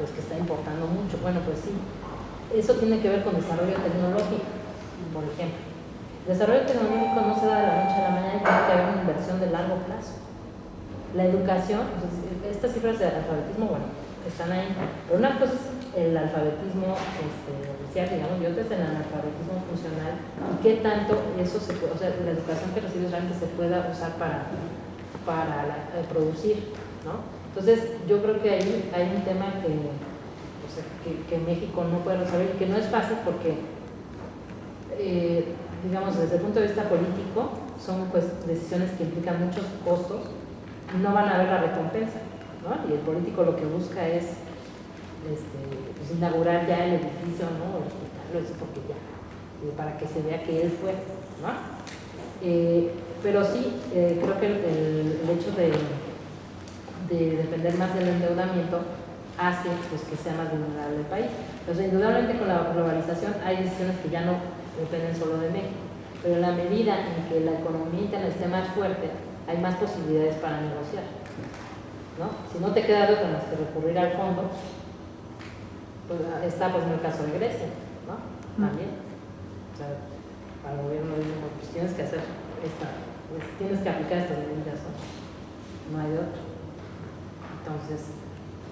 pues que está importando mucho. Bueno, pues sí, eso tiene que ver con desarrollo tecnológico, por ejemplo. El desarrollo tecnológico no se da de la noche a la mañana, tiene que haber una inversión de largo plazo. La educación, pues, estas cifras de alfabetismo, bueno, están ahí, pero una cosa es el alfabetismo oficial, digamos, y otra es el analfabetismo funcional, y qué tanto eso se puede, o sea, la educación que recibes realmente se pueda usar para producir, ¿no? Entonces, yo creo que ahí hay un tema que México no puede resolver y que no es fácil porque, digamos, desde el punto de vista político, son pues decisiones que implican muchos costos y no van a haber la recompensa, ¿no? Y el político lo que busca es pues inaugurar ya el edificio, ¿no? El hospital, eso porque ya, para que se vea que él fue, ¿no? Pero sí, creo que el hecho de depender más del endeudamiento hace pues, que sea más vulnerable el país. Entonces, indudablemente con la globalización hay decisiones que ya no dependen solo de México, pero en la medida en que la economía interna esté más fuerte, hay más posibilidades para negociar, ¿no? Si no te queda otra más que recurrir al fondo, pues está pues en el caso de Grecia, ¿no? También. O sea, para el gobierno dicen, pues tienes que hacer pues, tienes que aplicar estas medidas, ¿no? No hay de otra. Entonces,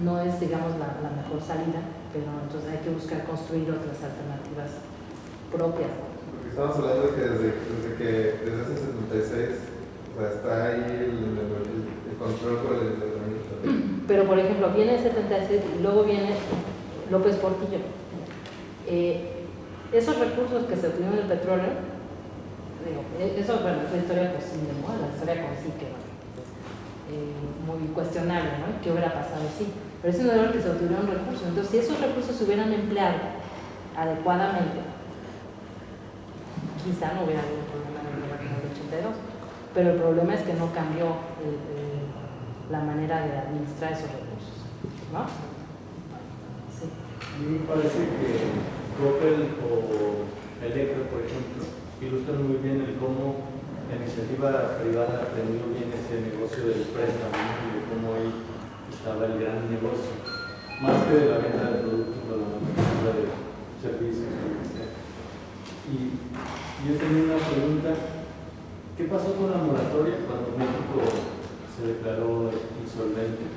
no es, digamos, la mejor salida, pero entonces hay que buscar construir otras alternativas propias. Porque estamos hablando de que desde ese 76, o sea, está ahí el control por el endeudamiento. Pero, por ejemplo, viene el 76 y luego viene López Portillo. Esos recursos que se obtuvieron del petróleo, digo, eso, bueno, es la historia posible, ¿no? La historia con sí que, bueno, muy cuestionable, ¿no? ¿Qué hubiera pasado? Sí, pero es un error que se obtuvieron recursos. Entonces, si esos recursos se hubieran empleado adecuadamente, quizá no hubiera habido un problema en el 82, pero el problema es que no cambió la manera de administrar esos recursos, ¿no? Sí. A mí me parece que Coppel o Electra, por ejemplo, ilustran muy bien el cómo la iniciativa privada ha tenido bien ese negocio del préstamo, ¿no? Y de cómo ahí estaba el gran negocio, más que de la venta de productos o la manufactura de servicios, lo que sea. Y yo tenía una pregunta: ¿qué pasó con la moratoria cuando México se declaró insolvente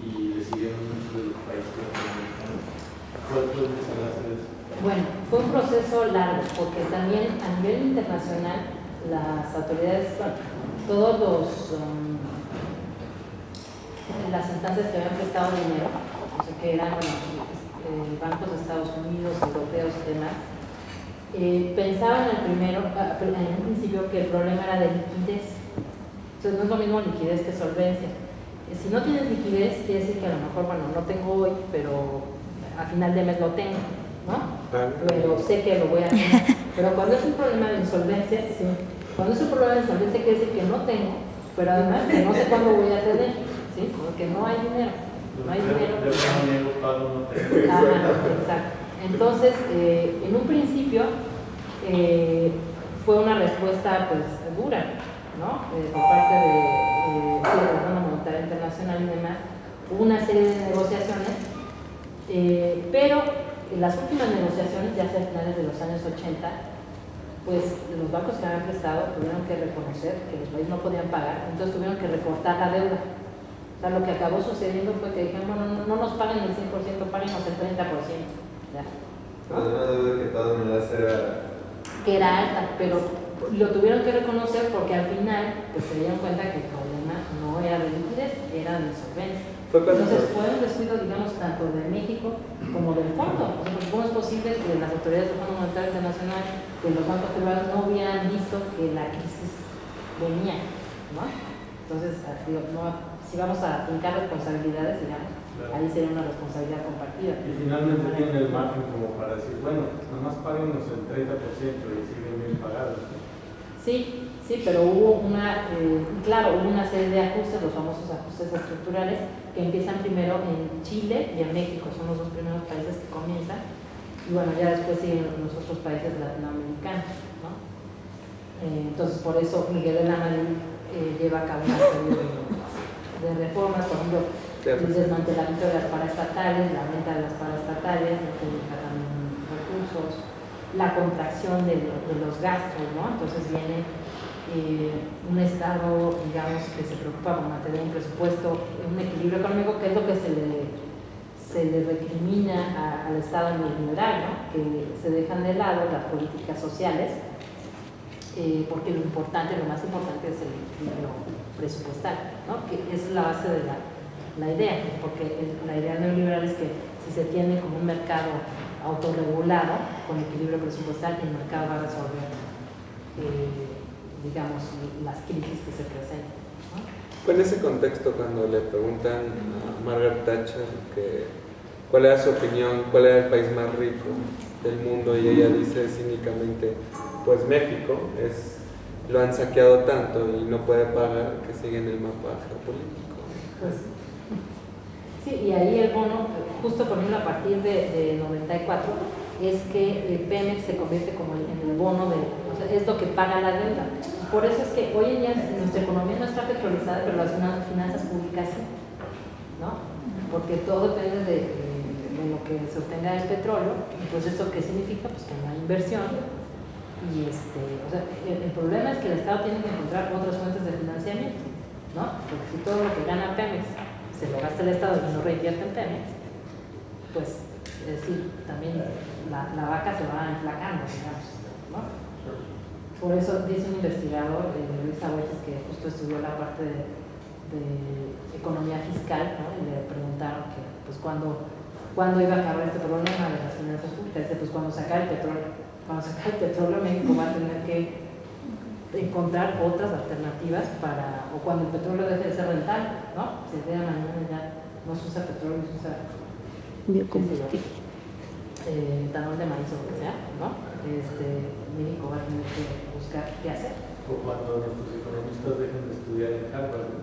y le siguieron muchos de los países latinoamericanos? ¿Cuál fue el desenlace de eso? Bueno, fue un proceso largo, porque también a nivel internacional las autoridades, bueno, todos las instancias que habían prestado dinero, o sea, que eran bancos de Estados Unidos, europeos y demás, pensaban en un principio que el problema era de liquidez. Entonces no es lo mismo liquidez que solvencia. Si no tienes liquidez, quiere decir que a lo mejor, bueno, no tengo hoy, pero a final de mes lo tengo, ¿no? Pero sé que lo voy a tener. Pero cuando es un problema de insolvencia, sí. Cuando es un problema de insolvencia, quiere decir que no tengo, pero además que no sé cuándo voy a tener, ¿sí? Porque no hay dinero. No hay dinero. Exacto. Entonces, en un principio, fue una respuesta, pues, dura, ¿no? Por parte de la Fondo Monetario Internacional y demás. Hubo una serie de negociaciones, pero en las últimas negociaciones, ya sea a finales de los años 80, pues los bancos que habían prestado tuvieron que reconocer que los países no podían pagar, entonces tuvieron que recortar la deuda. O sea, lo que acabó sucediendo fue que dijeron, bueno, no nos paguen el 100%, páguenos el 30%. ¿Ya? Pero de una deuda que de todas maneras era... Que era alta, pero lo tuvieron que reconocer porque al final pues, se dieron cuenta que el problema no era de liquidez, era de insolvencia. Entonces fue un descuido, digamos, tanto de México como del fondo. O sea, porque ¿cómo es posible que las autoridades del Fondo Monetario Internacional, que los bancos privados no hubieran visto que la crisis venía, ¿no? Entonces, digo, si vamos a aplicar responsabilidades, digamos, claro, ahí sería una responsabilidad compartida. Y finalmente tiene el margen como para decir, bueno, nomás páguenos el 30% y siguen bien pagados. Sí, pero hubo claro, hubo una serie de ajustes, los famosos ajustes estructurales, que empiezan primero en Chile y en México, son los dos primeros países que comienzan, y bueno, ya después siguen los otros países latinoamericanos, ¿no? Entonces, por eso Miguel de la Madrid lleva a cabo una serie de reformas. Por ejemplo, el desmantelamiento de las paraestatales, la venta de las paraestatales, lo que implica también recursos, la contracción de los gastos, ¿no? Entonces viene un Estado, digamos, que se preocupa por mantener un presupuesto, un equilibrio económico, que es lo que se le recrimina al Estado neoliberal, ¿no? Que se dejan de lado las políticas sociales, porque lo más importante es el equilibrio presupuestal, ¿no? Que esa es la base de la idea, porque la idea neoliberal es que si se tiene como un mercado autorregulado con equilibrio presupuestal, el mercado va a resolver digamos, las crisis que se presentan, ¿no? Fue en ese contexto cuando le preguntan a Margaret Thatcher cuál era su opinión, cuál era el país más rico del mundo, y ella dice cínicamente, pues México, lo han saqueado tanto y no puede pagar, que sigue en el mapa geopolítico. Pues, sí, y ahí el bono, justo por ejemplo a partir de 94, es que Pemex se convierte como en el bono o sea, es lo que paga la deuda. Por eso es que hoy en día nuestra economía no está petrolizada, pero las finanzas públicas sí, ¿no? Porque todo depende de lo que se obtenga del petróleo, y pues esto ¿qué significa? Pues que no hay inversión, y o sea, el problema es que el Estado tiene que encontrar otras fuentes de financiamiento, ¿no? Porque si todo lo que gana Pemex se lo gasta el Estado y no reinvierte en Pemex, pues es decir, también la vaca se va enflacando, digamos, ¿no? Por eso dice un investigador, Luis Aboites, que justo estudió la parte de economía fiscal, ¿no? Y le preguntaron que, pues, ¿cuándo iba a acabar este problema de las finanzas públicas? Dice, pues cuando se acabe el petróleo, México va a tener que encontrar otras alternativas o cuando el petróleo deje de ser rentable, ¿no? Si el día de mañana ya no se usa petróleo, se usa biocombustible, etanol de maíz o lo que sea, ¿no? México va a tener que buscar qué hacer. O cuando nuestros economistas dejen de estudiar en Harvard, ¿no?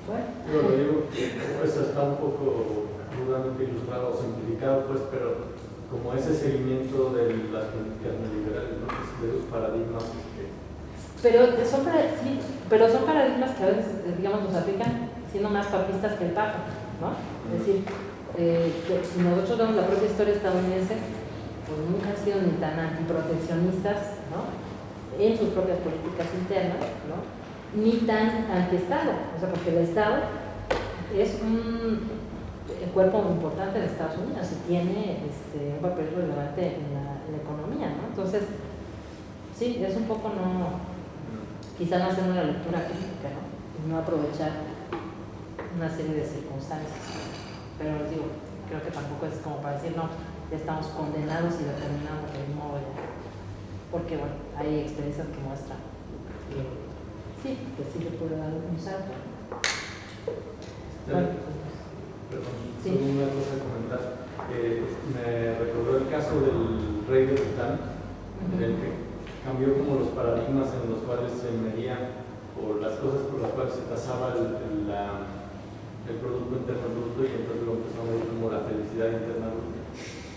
Bueno, lo digo que eso está un poco crudamente ilustrado o simplificado, pues, pero como ese seguimiento de las políticas neoliberales, ¿no? De esos paradigmas pero son paradigmas que a veces, digamos, nos aplican siendo más papistas que el Papa, ¿no? Es decir, si nosotros vemos la propia historia estadounidense, pues nunca han sido ni tan antiproteccionistas, ¿no? En sus propias políticas internas, ¿no? Ni tan antiestado, o sea, porque el Estado es un cuerpo muy importante de Estados Unidos y tiene un papel relevante en la economía, ¿no? Entonces, sí, es un poco quizá no hacer una lectura crítica, ¿no? Y no aprovechar una serie de circunstancias. Pero les digo, creo que tampoco es como para decir, no, ya estamos condenados y determinados del modo ya. Porque, bueno, hay experiencias que muestran que sí le puede dar un salto. Bueno, sí. Una cosa a comentar. Me recordó el caso del rey de Bután, en el que cambió como los paradigmas en los cuales se medían o las cosas por las cuales se tasaba el Producto Interno Bruto, y entonces lo empezó a medir como la felicidad interna bruta.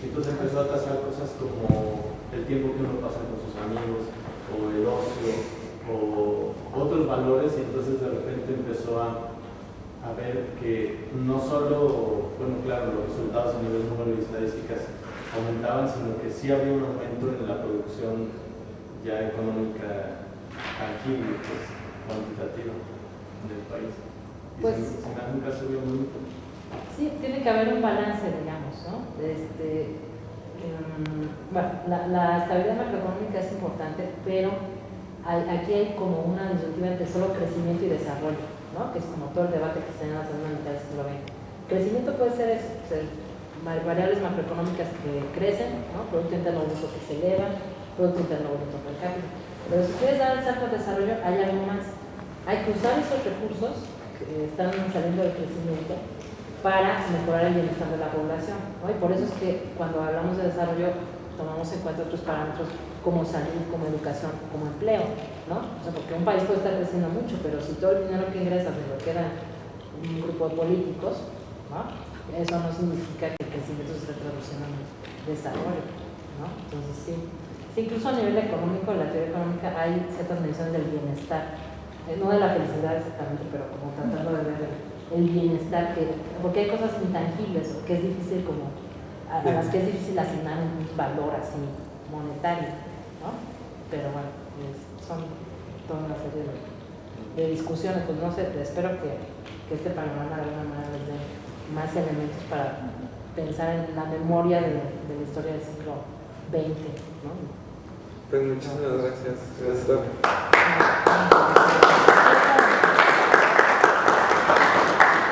Entonces empezó a tasar cosas como el tiempo que uno pasa con sus amigos, o el ocio, o otros valores, y entonces de repente empezó a ver que no solo, bueno, claro, los resultados a nivel número y estadísticas aumentaban, sino que sí había un aumento en la producción ya económica tangible, pues, cuantitativa del país. Pues, se me hace un caso bien bonito. Sí, tiene que haber un balance, digamos, ¿no? Bueno, la estabilidad macroeconómica es importante, pero aquí hay como una disyuntiva entre solo crecimiento y desarrollo, ¿no? Que es como todo el debate que se da en la segunda mitad del siglo XX. Crecimiento puede ser eso, variables macroeconómicas que crecen, ¿no? Producto Interno Bruto que se eleva, Producto Interno Bruto per cápita. Pero si quieres dar el salto al desarrollo, hay algo más. Hay que usar esos recursos que están saliendo del crecimiento para mejorar el bienestar de la población, ¿no? Y por eso es que cuando hablamos de desarrollo tomamos en cuenta otros parámetros como salud, como educación, como empleo, ¿no? O sea, porque un país puede estar creciendo mucho, pero si todo el dinero que ingresa se lo queda un grupo de políticos, ¿no? Eso no significa que el crecimiento se esté traduciendo en desarrollo, ¿no? Entonces sí, incluso a nivel económico, en la teoría económica hay ciertas mediciones del bienestar, no de la felicidad exactamente, pero como tratando de ver el bienestar, porque hay cosas intangibles que es difícil a las que es difícil asignar un valor así monetario, ¿no? Pero bueno, son toda una serie de discusiones, pues no sé, espero que este panorama de alguna manera les dé más elementos para pensar en la memoria de la historia del siglo XX, ¿no? Pues muchísimas gracias. Gracias.